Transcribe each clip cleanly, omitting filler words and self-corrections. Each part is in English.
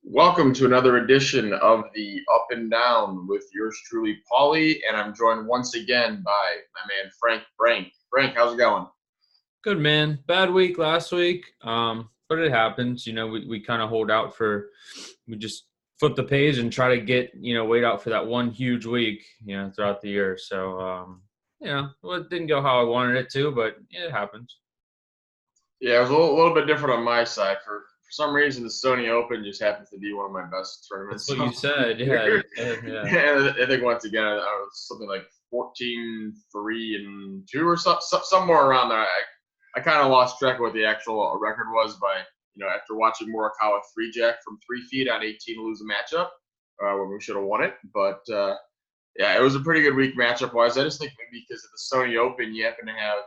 Welcome to another edition of the Up and Down with yours truly, Paulie, and I'm joined once again by my man Frank. Frank, how's it going? Good, man. Bad week last week, but it happens. We kind of hold out we just flip the page and try to wait out for that one huge week, throughout the year. So, well, it didn't go how I wanted it to, but it happens. Yeah, it was a little bit different on my side. For some reason, the Sony Open just happens to be one of my best That's tournaments what you of the said. Yeah. year. Yeah. And I think once again, I was something like 14-3-2 or somewhere around there. I kind of lost track of what the actual record was after watching Morikawa three jack from 3 feet on 18 to lose a matchup when we should have won it. But yeah, it was a pretty good week matchup wise. I just think maybe because of the Sony Open, you happen to have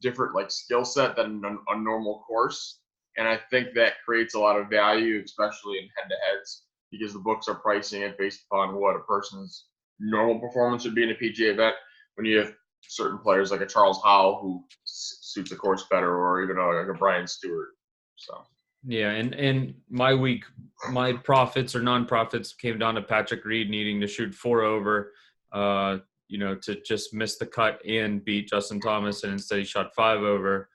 different like skill set than a normal course, and I think that creates a lot of value, especially in head to heads, because the books are pricing it based upon what a person's normal performance would be in a PGA event. When you have certain players like a Charles Howell who suits the course better, or even like a Brian Stewart. So Yeah, and my week, my profits or non-profits came down to Patrick Reed needing to shoot 4 over, to just miss the cut and beat Justin Thomas, and instead he shot 5 over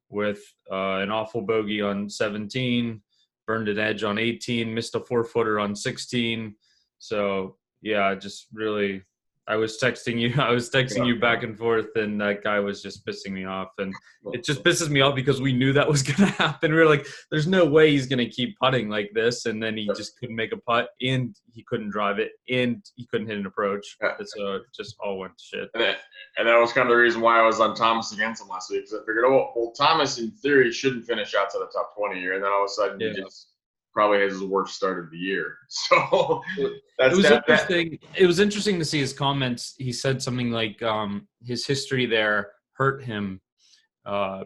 with an awful bogey on 17, burned an edge on 18, missed a 4-footer on 16. So yeah, just really, I was texting you. I was texting you back and forth, and that guy was just pissing me off. And it just pisses me off because we knew that was going to happen. We were like, "There's no way he's going to keep putting like this," and then he just couldn't make a putt, and he couldn't drive it, and he couldn't hit an approach. So it just all went to shit. And that was kind of the reason why I was on Thomas against him last week, because I figured, oh, well, Thomas in theory shouldn't finish outside the top 20 here, and then all of a sudden he just probably has his worst start of the year. So it was interesting. It was interesting to see his comments. He said something like his history there hurt him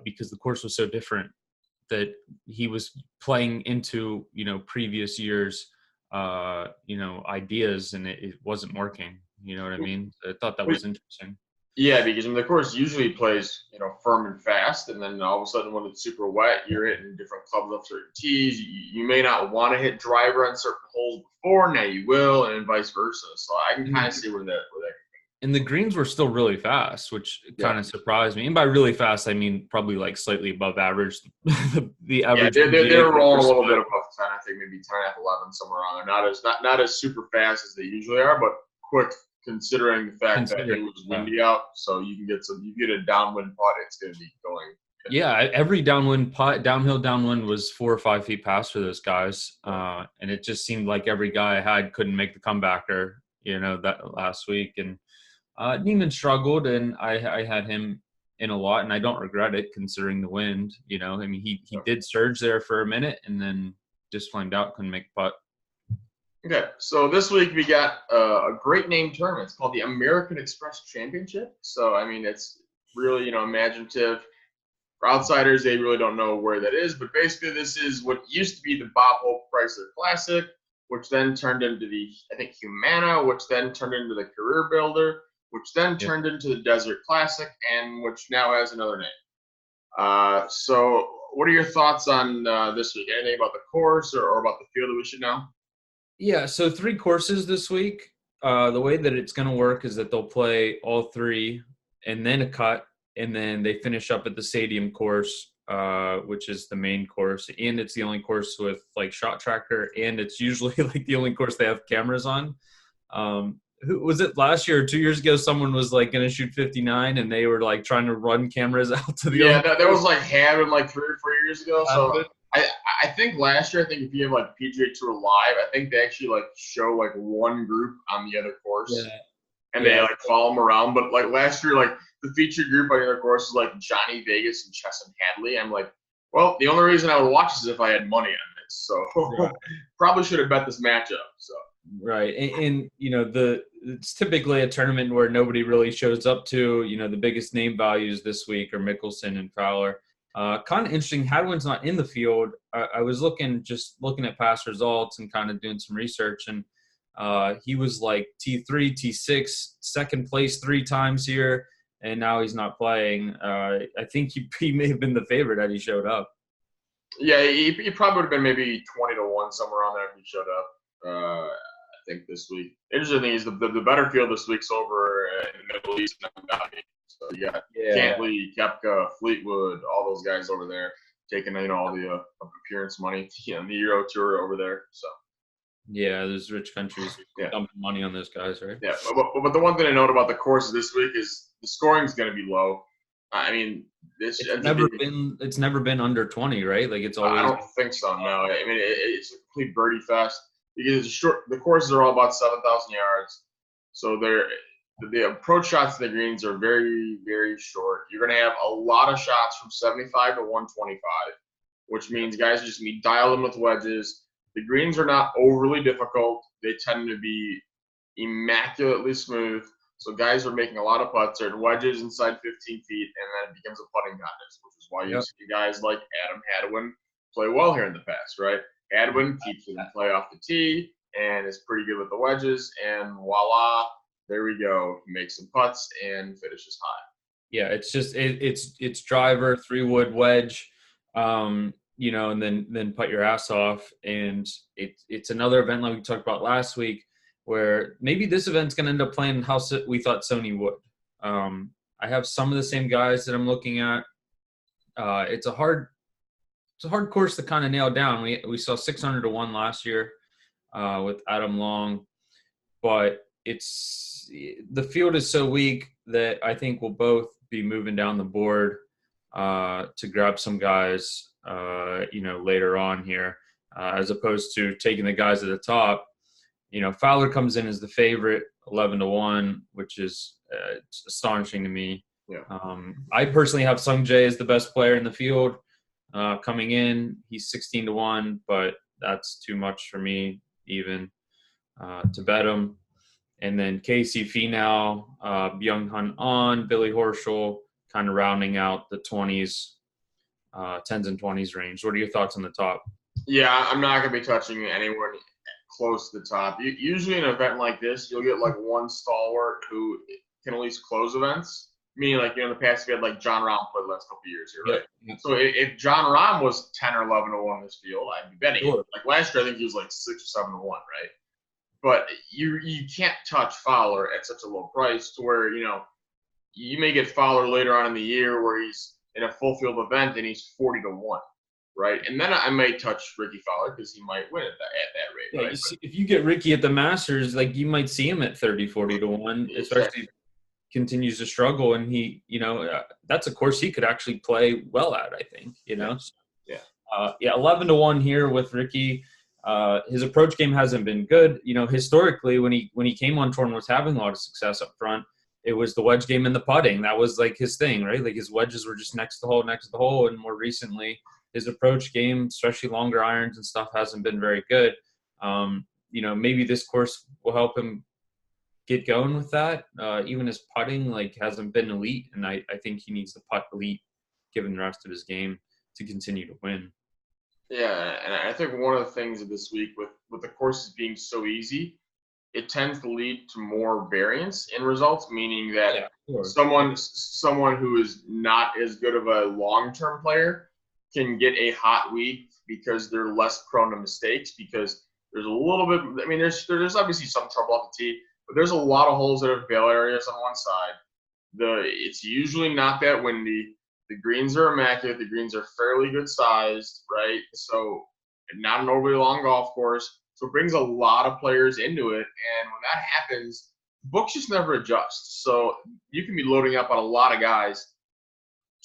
because the course was so different, that he was playing into previous years ideas, and it wasn't working. You know what I mean? I thought that was interesting. Yeah, because the course usually plays, firm and fast, and then all of a sudden when it's super wet, you're hitting different clubs off certain tees. You may not want to hit driver on certain holes before, now you will, and vice versa. So I can kind of see where that. And the greens were still really fast, which kind of surprised me. And by really fast, I mean probably like slightly above average. the average. Yeah, they're rolling a little bit above 10. I think maybe 10, 11, somewhere around there. Not as super fast as they usually are, but quick, considering the fact that it was windy out, so you get a downwind putt, it's going to be going. Yeah, every downwind putt, downhill downwind was 4 or 5 feet past for those guys, and it just seemed like every guy I had couldn't make the comebacker, that last week. And Neiman struggled, and I had him in a lot, and I don't regret it considering the wind. I mean, he did surge there for a minute, and then just flamed out, couldn't make a putt. Okay, so this week we got a great name tournament. It's called the American Express Championship. So, I mean, it's really, imaginative. For outsiders, they really don't know where that is. But basically, this is what used to be the Bob Hope Chrysler Classic, which then turned into the, I think, Humana, which then turned into the Career Builder, which then turned into the Desert Classic, and which now has another name. So what are your thoughts on this week? Anything about the course or about the field that we should know? Yeah, so 3 courses this week. The way that it's going to work is that they'll play all 3 and then a cut, and then they finish up at the stadium course, which is the main course, and it's the only course with like shot tracker, and it's usually like the only course they have cameras on. Who was it last year or 2 years ago? Someone was like going to shoot 59, and they were like trying to run cameras out to the. Yeah, that was like happened like 3 or 4 years ago. So I think last year, I think if you have like PGA Tour Live, I think they actually like show like one group on the other course, and they like follow them around. But like last year, like the featured group on the other course is like Johnny Vegas and Chesson Hadley. I'm like, well, the only reason I would watch this is if I had money on this. So probably should have bet this matchup. So. Right. And it's typically a tournament where nobody really shows up to, the biggest name values this week are Mickelson and Fowler. Kind of interesting. Hadwin's not in the field. I was looking at past results and kind of doing some research, and he was like T3, T6, second place 3 times here, and now he's not playing. I think he may have been the favorite had he showed up. Yeah, he probably would have been maybe 20-1 1 somewhere on there if he showed up. I think this week. Interesting thing is the better field this week's over in the Middle East and Abu Dhabi. So you got Cantley, Koepka, Fleetwood, all those guys over there taking all the appearance money, the Euro Tour over there. So. Yeah, those rich countries dumping money on those guys, right? Yeah, but the one thing I note about the course this week is the scoring is going to be low. I mean, it's never been under 20, right? Like it's always. I don't think so. No, I mean it's a complete birdie fest because the courses are all about 7,000 yards, so the approach shots to the greens are very, very short. You're going to have a lot of shots from 75 to 125, which means guys just be dialed in with wedges. The greens are not overly difficult. They tend to be immaculately smooth. So guys are making a lot of putts. They're wedges inside 15 feet, and then it becomes a putting contest, which is why you see guys like Adam Hadwin play well here in the past, right? Hadwin keeps it in play off the tee and is pretty good with the wedges, and voila, there we go. He makes some putts and finishes high. Yeah, it's just it's driver, 3-wood wedge. And then putt your ass off. And it's another event like we talked about last week where maybe this event's going to end up playing how we thought Sony would. I have some of the same guys that I'm looking at. It's a hard course to kind of nail down. We saw 600 to 1 last year with Adam Long, but the field is so weak that I think we'll both be moving down the board to grab some guys later on here, as opposed to taking the guys at the top. Fowler comes in as the favorite, 11 to 1, which is astonishing to me. Yeah. I personally have Sung Jae as the best player in the field coming in. He's 16 to 1, but that's too much for me even to bet him. And then Casey Finau, Byung-Hun An, Billy Horschel, kind of rounding out the 20s. 10s and 20s range. What are your thoughts on the top? Yeah, I'm not going to be touching anyone close to the top. Usually in an event like this, you'll get like one stalwart who can at least close events. Meaning, like, in the past, we had like John Rahm played the last couple of years here, right? Yeah. So if John Rahm was 10 or 11 to 1 in this field, I'd be betting. Sure. Like last year, I think he was like 6 or 7 to 1, right? But you can't touch Fowler at such a low price to where, you may get Fowler later on in the year where he's in a full field event and he's 40 to 1, right? And then I may touch Ricky Fowler because he might win at that rate. Yeah, right? If you get Ricky at the Masters, like you might see him at 30, 40 to 1, especially if he continues to struggle. And he, that's a course he could actually play well at, I think, Yeah. 11 to 1 here with Ricky. His approach game hasn't been good. Historically, when he came on tour and was having a lot of success up front, it was the wedge game and the putting. That was like his thing, right? Like his wedges were just next to the hole. And more recently, his approach game, especially longer irons and stuff, hasn't been very good. Maybe this course will help him get going with that. Even his putting hasn't been elite. And I think he needs to putt elite given the rest of his game to continue to win. Yeah, and I think one of the things of this week with the courses being so easy, it tends to lead to more variance in results, meaning that someone who is not as good of a long-term player can get a hot week because they're less prone to mistakes because there's a little bit – I mean, there's obviously some trouble off the tee, but there's a lot of holes that have bail areas on one side. It's usually not that windy. The greens are immaculate. The greens are fairly good sized, right? So not an overly long golf course. So it brings a lot of players into it. And when that happens, books just never adjust. So you can be loading up on a lot of guys,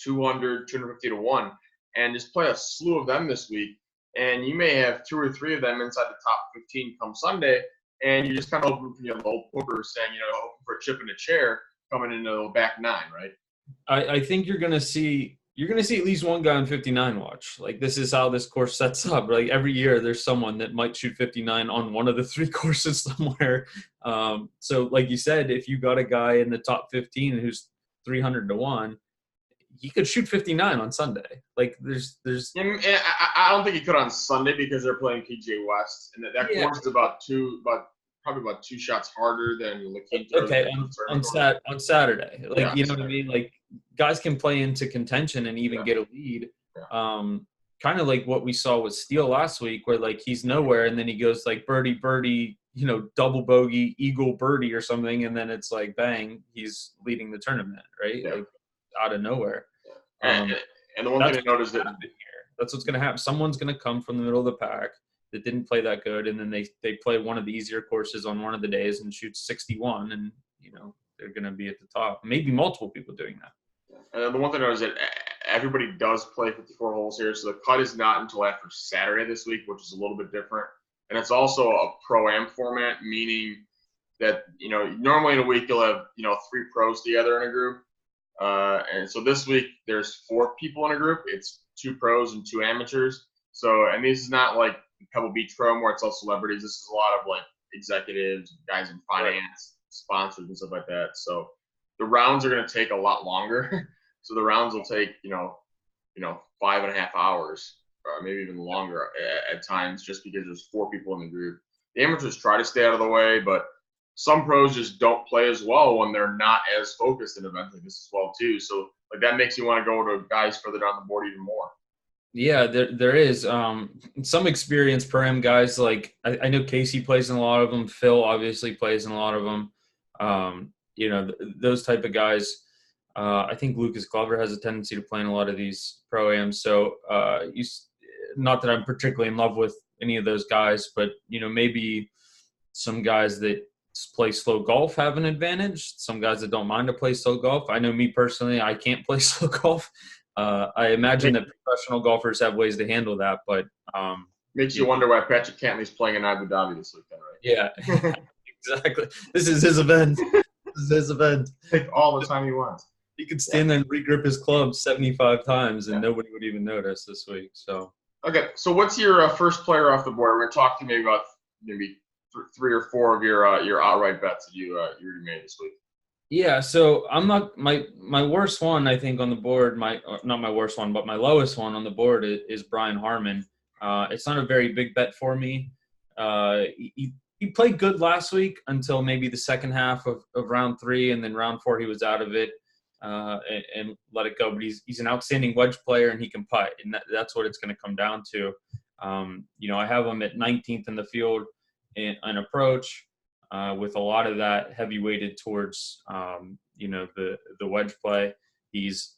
200, 250 to 1, and just play a slew of them this week. And you may have 2 or 3 of them inside the top 15 come Sunday. And you're just kind of hoping for the old poker saying, hoping for a chip in a chair coming into the back 9, right? I think you're gonna see at least one guy on 59 watch. Like this is how this course sets up. Like every year there's someone that might shoot 59 on one of the 3 courses somewhere. So like you said, if you got a guy in the top 15 who's 300 to 1, he could shoot 59 on Sunday. Like there's. I don't think he could on Sunday because they're playing PGA West, and that course is probably about 2 shots harder than La Quinta. Okay, on Saturday. Like, you know what I mean? Like, guys can play into contention and even get a lead. Yeah. kind of like what we saw with Steele last week, where like he's nowhere and then he goes like birdie, birdie, double bogey, eagle, birdie or something, and then it's like bang, he's leading the tournament, right? Yeah. Like out of nowhere. And the one thing to note is that that's what's going to happen. Someone's going to come from the middle of the pack that didn't play that good, and then they play one of the easier courses on one of the days and shoot 61, and they're going to be at the top. Maybe multiple people doing that. And the one thing I know is that everybody does play 54 holes here, so the cut is not until after Saturday this week, which is a little bit different. And it's also a pro-am format, meaning that normally in a week you'll have 3 pros together in a group, and so this week there's 4 people in a group. It's 2 pros and 2 amateurs. So, and this is not like Pebble Beach Pro where it's all celebrities. This is a lot of like executives, guys in finance, sponsors, and stuff like that. So the rounds are going to take a lot longer. So the rounds will take 5.5 hours, or maybe even longer at times, just because there's 4 people in the group. The amateurs try to stay out of the way, but some pros just don't play as well when they're not as focused in events like this as well too. So like that makes you want to go to guys further down the board even more. Yeah, there is some experienced pro-am guys. Like I know Casey plays in a lot of them. Phil obviously plays in a lot of them. Those type of guys. I think Lucas Glover has a tendency to play in a lot of these pro-ams. So not that I'm particularly in love with any of those guys, but maybe some guys that play slow golf have an advantage. Some guys that don't mind to play slow golf. I know me personally, I can't play slow golf. I imagine that professional golfers have ways to handle that, but makes you wonder why Patrick Cantlay's playing in Abu Dhabi this weekend, right? Yeah, exactly. This is his event. Take all the time he wants. He could stand there and regrip his club 75 times, and nobody would even notice this week. So okay, so what's your first player off the board? We're going to talk to you about maybe 3 or 4 of your outright bets that you already made this week. Yeah, so I'm not my worst one, I think, on the board. Not my worst one, but my lowest one on the board is Brian Harman. It's not a very big bet for me. He played good last week until maybe the second half of round 3, and then round 4 he was out of it and let it go. But he's an outstanding wedge player, and he can putt, and that's what it's going to come down to. I have him at 19th in the field in an approach. With a lot of that heavy weighted towards, the wedge play. He's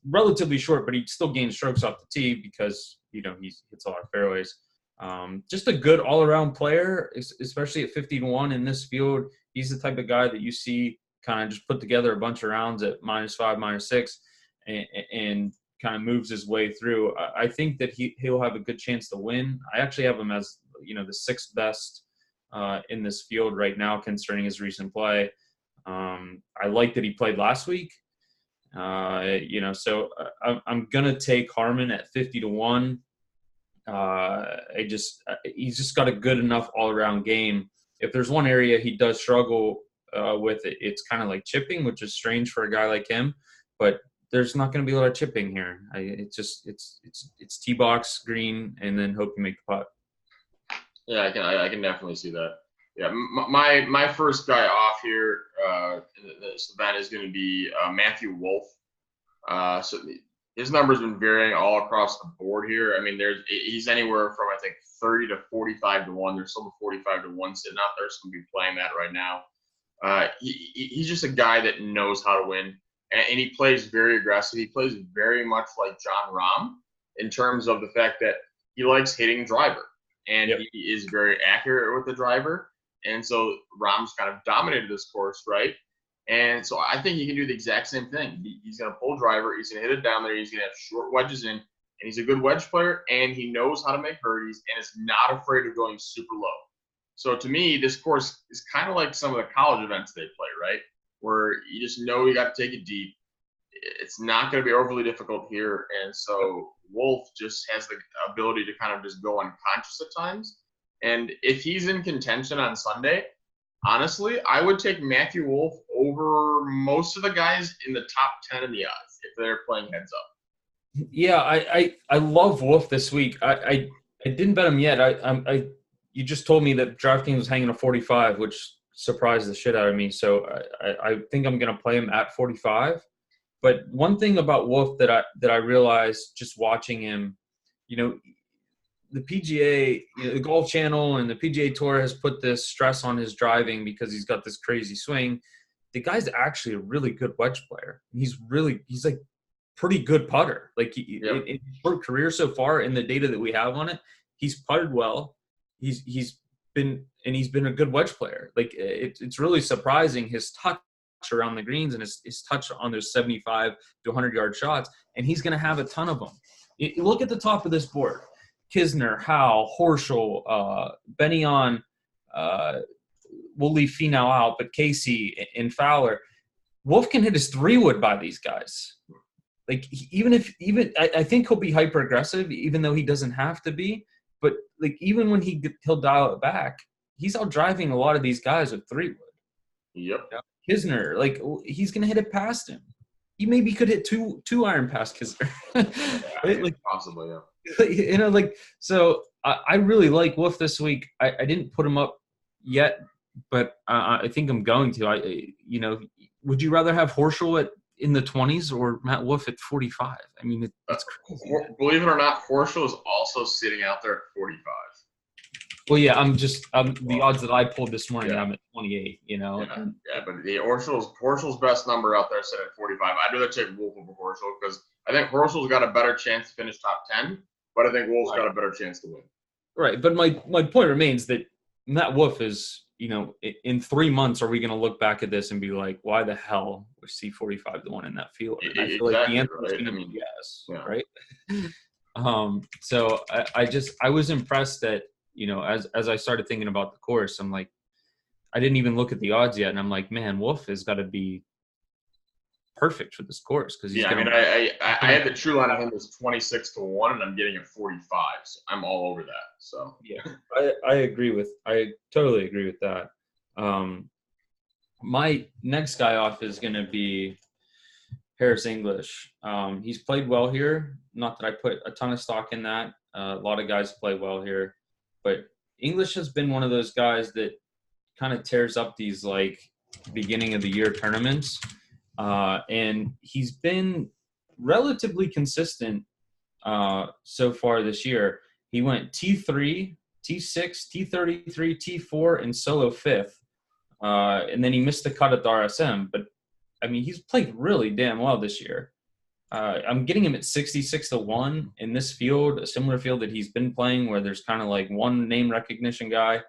relatively short, but he still gains strokes off the tee because, he hits a lot of fairways. Just a good all around player, especially at 50-1 in this field. He's the type of guy that you see kind of just put together a bunch of rounds at -5, -6 and kind of moves his way through. I think that he'll have a good chance to win. I actually have him as, the 6th best in this field right now, concerning his recent play. I like that he played last week. So I'm gonna take Harman at 50-1. He's just got a good enough all around game. If there's one area he does struggle with, it's kind of like chipping, which is strange for a guy like him. But there's not going to be a lot of chipping here. It's tee box, green, and then hope you make the putt. Yeah, I can definitely see that. Yeah, my first guy off here in this event is going to be Matthew Wolff. So his number's been varying all across the board here. I mean, he's anywhere from, I think, 30 to 45-1. There's some 45-1 sitting out there, so we'll be playing that right now. He's just a guy that knows how to win, and he plays very aggressive. He plays very much like Jon Rahm in terms of the fact that he likes hitting driver. And he is very accurate with the driver. And so Rahm's kind of dominated this course, right? And so I think he can do the exact same thing. He's going to pull driver. He's going to hit it down there. He's going to have short wedges in. And he's a good wedge player, and he knows how to make birdies and is not afraid of going super low. So to me, this course is kind of like some of the college events they play, right? Where you just know you got to take it deep. It's not going to be overly difficult here. And so Wolff just has the ability to kind of just go unconscious at times. And if he's in contention on Sunday, honestly, I would take Matthew Wolff over most of the guys in the top 10 in the odds if they're playing heads up. Yeah, I love Wolff this week. I didn't bet him yet. You just told me that DraftKings was hanging a 45, which surprised the shit out of me. So I think I'm going to play him at 45. But one thing about Wolf that I realized just watching him, you know, the PGA, the Golf Channel and the PGA Tour has put this stress on his driving because he's got this crazy swing. The guy's actually a really good wedge player. He's like pretty good putter. Like in his short career so far, in the data that we have on it, he's putted well. He's been a good wedge player. Like it's really surprising his touch around the greens and his touch on those 75 to 100-yard shots, and he's going to have a ton of them. Look at the top of this board. Kisner, Howe, Horschel, Benyon, we'll leave Finau out, but Casey and Fowler. Wolf can hit his 3-wood by these guys. Like I think he'll be hyper aggressive, even though he doesn't have to be. But like even when he'll dial it back, he's out driving a lot of these guys with 3-wood. Yep. Kisner, like he's gonna hit it past him. He maybe could hit two iron past Kisner. Right? Like possibly, yeah. Like so. I really like Wolf this week. I didn't put him up yet, but I think I'm going to. Would you rather have Horschel in the 20s or Matt Wolf at 45? I mean, it's crazy. Believe it or not, Horschel is also sitting out there at 45. Well, yeah, the odds that I pulled this morning, I'm at 28. Yeah, but the Horschel's best number out there sitting at 45. I'd rather take Wolf over Horschel because I think Horschel's got a better chance to finish top 10, but I think Wolf's got a better chance to win. Right, but my point remains that Matt Wolf is, in 3 months, are we going to look back at this and be like, why the hell was C45 the one in that field? And I feel like the answer is going to be yes, right? So I was impressed that, as I started thinking about the course, I'm like, I didn't even look at the odds yet, and I'm like, man, Wolf has got to be perfect for this course because I had the true line on him as 26-1, and I'm getting it 45, so I'm all over that. So yeah, I totally agree with that. My next guy off is going to be Harris English. He's played well here. Not that I put a ton of stock in that. A lot of guys play well here, but English has been one of those guys that kind of tears up these like beginning of the year tournaments. And he's been relatively consistent so far this year. He went T3, T6, T33, T4, and solo 5th. And then he missed the cut at the RSM. But, I mean, he's played really damn well this year. I'm getting him at 66-1 in this field, a similar field that he's been playing where there's kind of like one name recognition guy.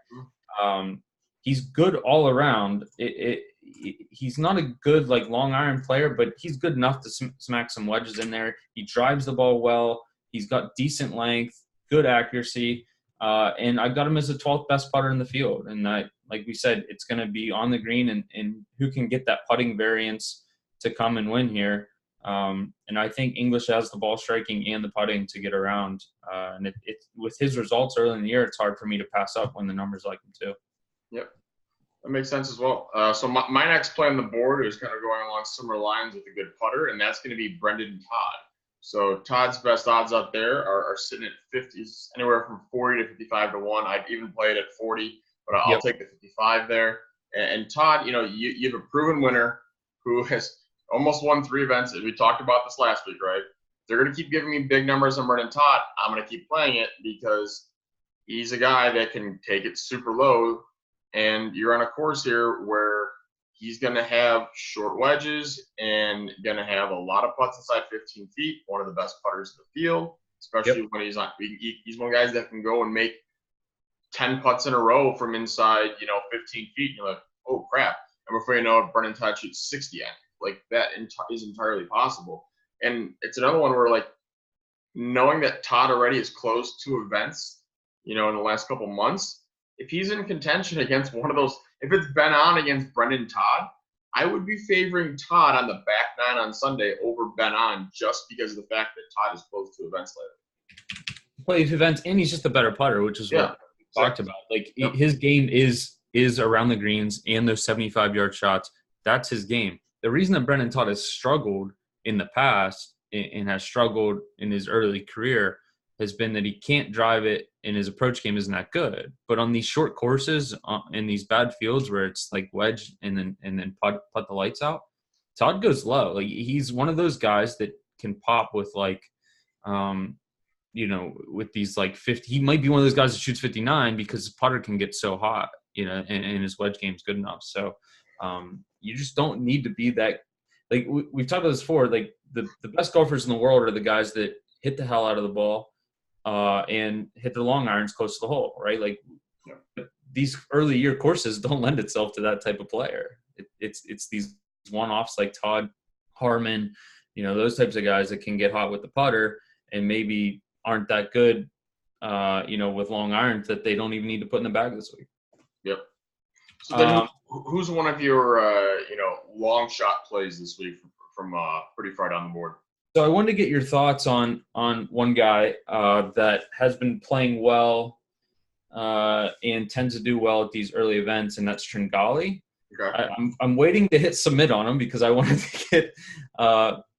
He's good all around. He's not a good like long iron player, but he's good enough to smack some wedges in there. He drives the ball well. He's got decent length, good accuracy, and I've got him as the 12th best putter in the field. And like we said, it's going to be on the green and who can get that putting variance to come and win here. And I think English has the ball striking and the putting to get around. And it with his results early in the year, it's hard for me to pass up when the numbers like him too. Yep. That makes sense as well. So my next play on the board is kind of going along similar lines with a good putter, and that's going to be Brendan Todd. So Todd's best odds out there are sitting at 50s, anywhere from 40 to 55-1. I'd even play it at 40, but I'll take the 55 there. And Todd, you have a proven winner who has almost won 3 events. We talked about this last week, right? They're going to keep giving me big numbers on Brendan Todd. I'm going to keep playing it because he's a guy that can take it super low. And you're on a course here where he's going to have short wedges and going to have a lot of putts inside 15 feet, one of the best putters in the field, especially when he's on. He's one of the guys that can go and make 10 putts in a row from inside, 15 feet. And you're like, oh, crap. And before you know it, Brendan Todd shoots 60 at it. Like, that is entirely possible. And it's another one where, like, knowing that Todd already has closed 2 events, in the last couple months, if he's in contention against one of those, if it's Ben On against Brendan Todd, I would be favoring Todd on the back 9 on Sunday over Ben On just because of the fact that Todd has closed 2 events later. Plays events, and he's just a better putter, which is what we talked about. Like his game is around the greens and those 75-yard shots. That's his game. The reason that Brendan Todd has struggled in the past and has struggled in his early career has been that he can't drive it and his approach game isn't that good. But on these short courses, in these bad fields where it's like wedge and then putt the lights out, Todd goes low. Like, he's one of those guys that can pop with like, with these like 50. He might be one of those guys that shoots 59 because his putter can get so hot, and his wedge game's good enough. So you just don't need to be that. Like, we've talked about this before. Like, the best golfers in the world are the guys that hit the hell out of the ball and hit their long irons close to the hole, right? Like, these early year courses don't lend itself to that type of player. It's these one-offs like Todd, Harmon, those types of guys that can get hot with the putter and maybe aren't that good, with long irons that they don't even need to put in the bag this week. Yep. So then, who's one of your long shot plays this week from pretty far down the board? So I wanted to get your thoughts on one guy that has been playing well and tends to do well at these early events, and that's Tringali. Okay. I'm waiting to hit submit on him because I wanted to get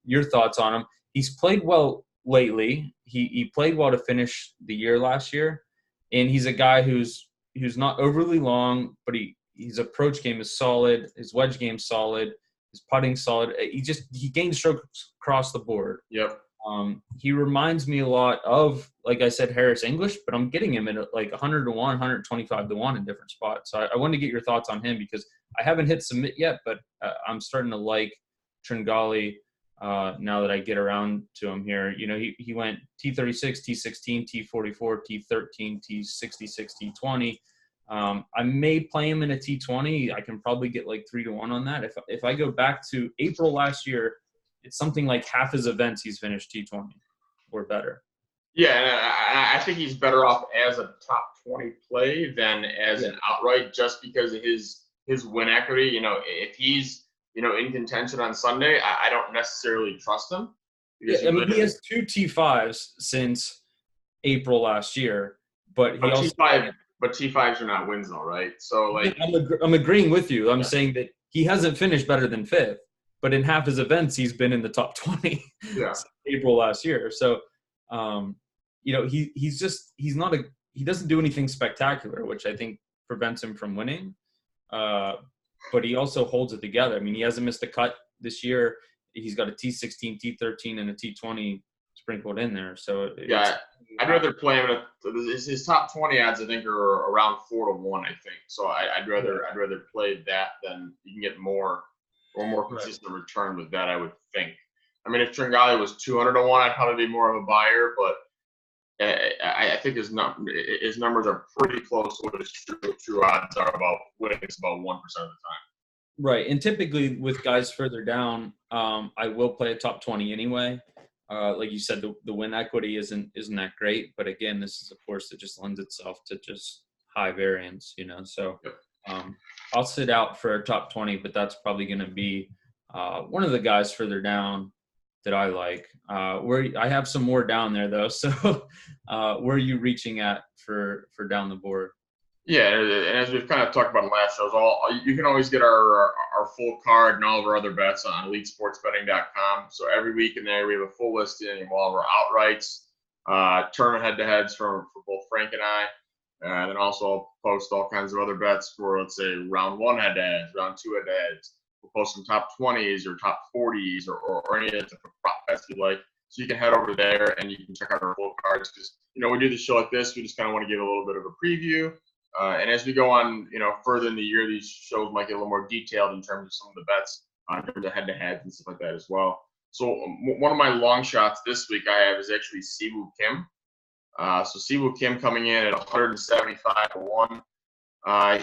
your thoughts on him. He's played well lately. He played well to finish the year last year, and he's a guy who's not overly long, but his approach game is solid, his wedge game's solid, his putting solid. He gains strokes across the board. Yep. He reminds me a lot of, like I said, Harris English, but I'm getting him at like 100 to 1, 125 to 1 in different spots. So I wanted to get your thoughts on him because I haven't hit submit yet, but I'm starting to like Tringali now that I get around to him here. He went T36, T16, T44, T13, T66, T20. I may play him in a T20. I can probably get like 3 to 1 on that. If I go back to April last year, it's something like half his events he's finished T20 or better. Yeah, and I think he's better off as a top 20 play than as an outright, just because of his win equity. If he's in contention on Sunday, I don't necessarily trust him. He has 2 T5s since April last year, but T5s are not wins though, right? So like, I'm agreeing with you. I'm saying that he hasn't finished better than 5th. But in half his events, he's been in the top 20 since April last year. So, he doesn't do anything spectacular, which I think prevents him from winning. But he also holds it together. I mean, he hasn't missed a cut this year. He's got a T16, T13, and a T20 sprinkled in there. So I'd rather play him. His top 20 odds, I think, are around 4 to 1. I think so. I'd rather play that than you can get more consistent return with that, I would think. I mean, if Tringali was 200 to 1, I'd probably be more of a buyer, but I think his numbers are pretty close to what his true odds are about winning. It's about 1% of the time. Right, and typically with guys further down, I will play a top 20 anyway. Like you said, the win equity isn't that great, but again, this is a course that just lends itself to just high variance, So. Yep. I'll sit out for a top 20, but that's probably going to be one of the guys further down that I like. Where I have some more down there though. So where are you reaching at for down the board? Yeah, and as we've kind of talked about in last shows, you can always get our full card and all of our other bets on EliteSportsBetting.com. So every week in there, we have a full listing of all of our outrights, tournament head-to-heads for both Frank and I. And then also I'll post all kinds of other bets for, let's say, round 1 head-to-heads, round 2 head-to-heads. We'll post some top 20s or top 40s or any of the different prop bets you like. So you can head over there and you can check out our full cards because, we do the show like this. We just kind of want to give a little bit of a preview. And as we go on, further in the year, these shows might get a little more detailed in terms of some of the bets, in terms of head-to-heads and stuff like that as well. So one of my long shots this week I have is actually Siwoo Kim. So Siwoo Kim coming in at 175 to 1.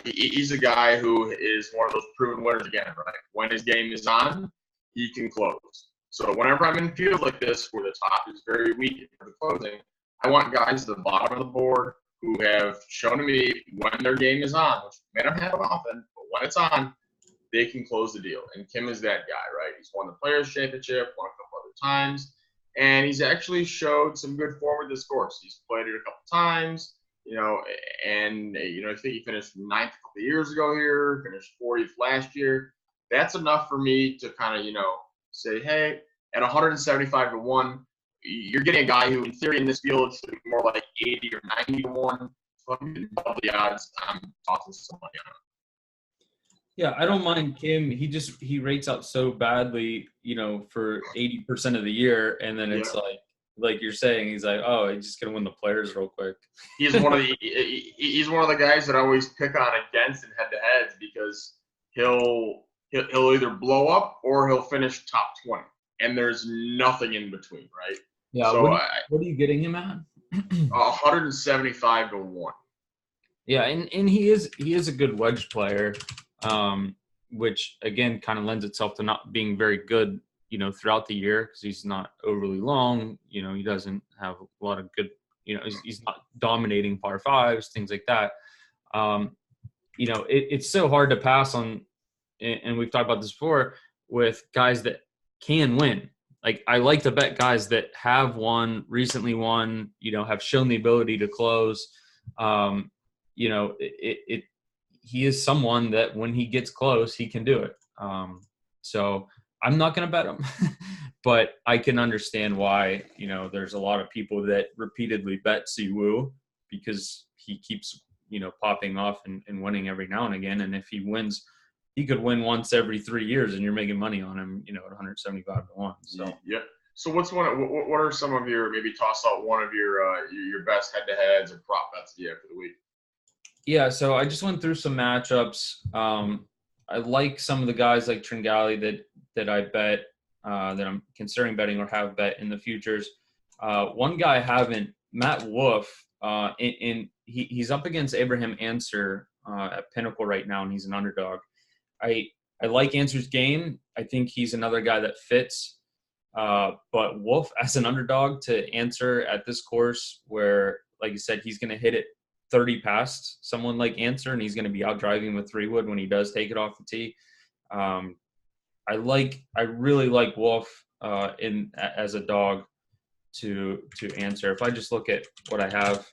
He's a guy who is one of those proven winners again, right? When his game is on, he can close. So whenever I'm in fields like this where the top is very weak for the closing, I want guys at the bottom of the board who have shown to me when their game is on, which may not happen often, but when it's on, they can close the deal. And Kim is that guy, right? He's won the Players' Championship, won a couple other times. And he's actually showed some good form with this course. He's played it a couple times, and I think he finished 9th a couple of years ago here, finished 40th last year. That's enough for me to kind of, say, hey, at 175 to 1, you're getting a guy who, in theory, in this field, should be more like 80 or 90 to 1. So if you double the odds, I'm tossing some money on him. Yeah, I don't mind Kim. He rates out so badly, for 80% of the year, and then Yeah. it's like you're saying, he's like, oh, he's just gonna win the players real quick. He's one of the guys that I always pick on against in head-to-heads because he'll either blow up or he'll finish top 20, and there's nothing in between, right? Yeah, So what are you getting him at? 175 to 1. Yeah, and he is a good wedge player, which again kind of lends itself to not being very good, throughout the year because he's not overly long. He doesn't have a lot of good. He's not dominating par fives, things like that. It's so hard to pass on, and we've talked about this before with guys that can win. Like I like to bet guys that have won, recently won, have shown the ability to close. He is someone that when he gets close, he can do it. So I'm not going to bet him, but I can understand why, there's a lot of people that repeatedly bet Siwoo because he keeps, popping off and winning every now and again. And if he wins, he could win once every 3 years and you're making money on him, at 175 to 1. So, yeah. So what are some of your, maybe toss out one of your best head-to-heads or prop bets you have for the week? Yeah, so I just went through some matchups. I like some of the guys like Tringali that I bet that I'm considering betting or have bet in the futures. One guy I haven't, Matt Wolf, he's up against Abraham Answer at Pinnacle right now, and he's an underdog. I like Answer's game. I think he's another guy that fits. But Wolf as an underdog to Answer at this course where, like you said, he's going to hit it 30 past someone like Answer, and he's going to be out driving with 3-wood when he does take it off the tee. I really like Wolf as a dog to Answer. If I just look at what I have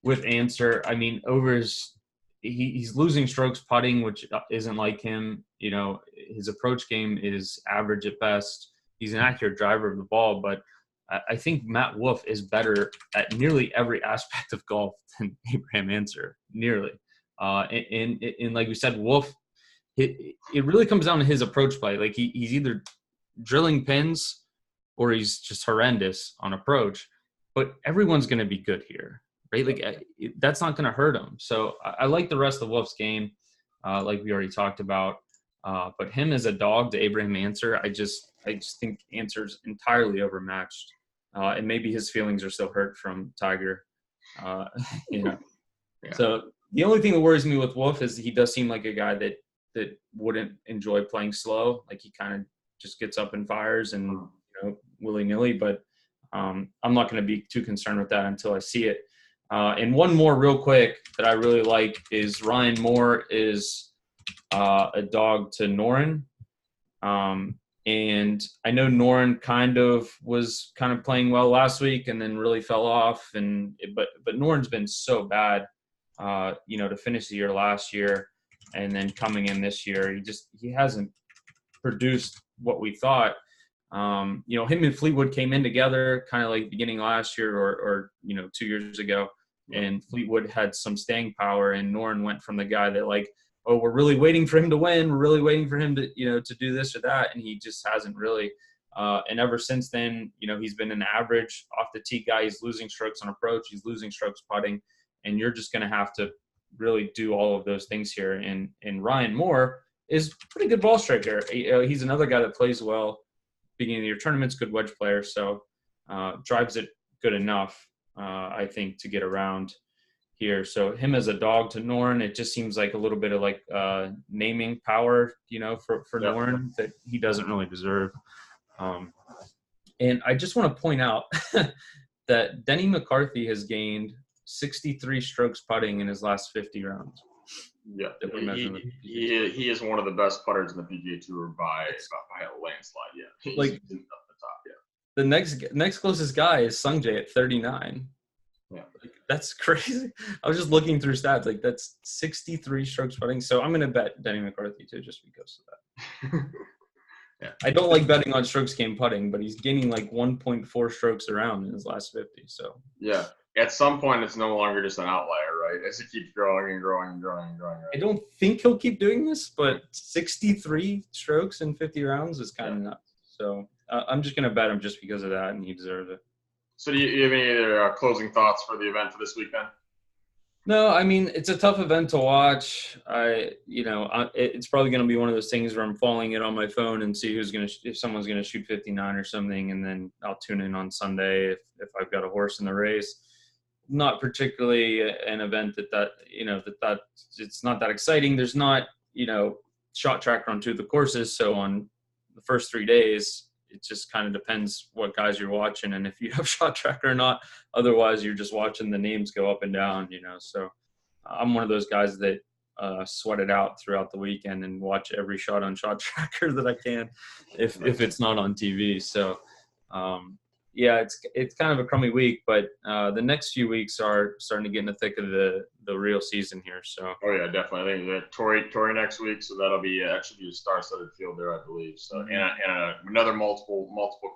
with Answer, I mean, he's losing strokes putting, which isn't like him. His approach game is average at best. He's an accurate driver of the ball, but I think Matt Wolf is better at nearly every aspect of golf than Abraham Answer, nearly. And like we said, Wolf, it really comes down to his approach play. Like he's either drilling pins or he's just horrendous on approach, but everyone's going to be good here, right? Like that's not going to hurt him. So I like the rest of Wolf's game, like we already talked about. But him as a dog to Abraham Answer, I just think Answer's entirely overmatched. And maybe his feelings are still hurt from Tiger. Yeah. So the only thing that worries me with Wolf is he does seem like a guy that wouldn't enjoy playing slow. Like he kind of just gets up and fires and, willy-nilly. But I'm not going to be too concerned with that until I see it. And one more real quick that I really like is Ryan Moore is a dog to Noren. And I know Noren was playing well last week and then really fell off. But Noren's been so bad, to finish the year last year and then coming in this year, he hasn't produced what we thought. Him and Fleetwood came in together kind of like beginning last year or 2 years ago, and Fleetwood had some staying power, and Noren went from the guy that like, oh, we're really waiting for him to win. We're really waiting for him to, to do this or that. And he just hasn't really. And ever since then, he's been an average off the tee guy. He's losing strokes on approach. He's losing strokes putting. And you're just going to have to really do all of those things here. And Ryan Moore is a pretty good ball striker. He's another guy that plays well. Beginning of your tournaments, good wedge player. So drives it good enough, I think, to get around here. So him as a dog to Noren, it just seems like a little bit of like naming power, for Noren that he doesn't really deserve. And I just want to point out that Denny McCarthy has gained 63 strokes putting in his last 50 rounds. Yeah, he is one of the best putters in the PGA Tour by a landslide. Yeah, he's like up the top. Yeah, the next closest guy is Sungjae at 39. Yeah, that's crazy. I was just looking through stats. Like that's 63 strokes putting. So I'm gonna bet Denny McCarthy too, just because of that. Yeah, I don't like betting on strokes game putting, but he's gaining like 1.4 strokes around in his last 50. So yeah. at some point it's no longer just an outlier, right? As it keeps growing and growing and growing and growing. Right? I don't think he'll keep doing this, but 63 strokes in 50 rounds is kind of nuts. So I'm just going to bet him just because of that, and he deserves it. So do you have any other closing thoughts for the event for this weekend? No, I mean, it's a tough event to watch. It's probably going to be one of those things where I'm following it on my phone and see if someone's going to shoot 59 or something, and then I'll tune in on Sunday if I've got a horse in the race. Not particularly an event that it's not that exciting. There's not, shot tracker on two of the courses. So on the first 3 days, it just kind of depends what guys you're watching and if you have shot tracker or not. Otherwise, you're just watching the names go up and down, So I'm one of those guys that sweat it out throughout the weekend and watch every shot on shot tracker that I can if it's not on TV. So, it's kind of a crummy week, but the next few weeks are starting to get in the thick of the real season here. So. Oh yeah, definitely. I think that Torrey next week, so that'll be actually be a star-studded field there, I believe. So and another multiple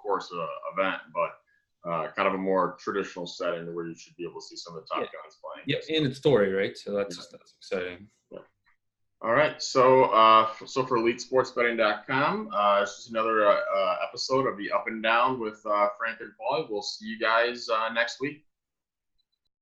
course event, but kind of a more traditional setting where you should be able to see some of the top guys playing. Yeah, and it's Torrey, right? So that's exciting. Yeah. All right, so for EliteSportsBetting.com, it's just another episode of the Up and Down with Frank and Paulie. We'll see you guys next week.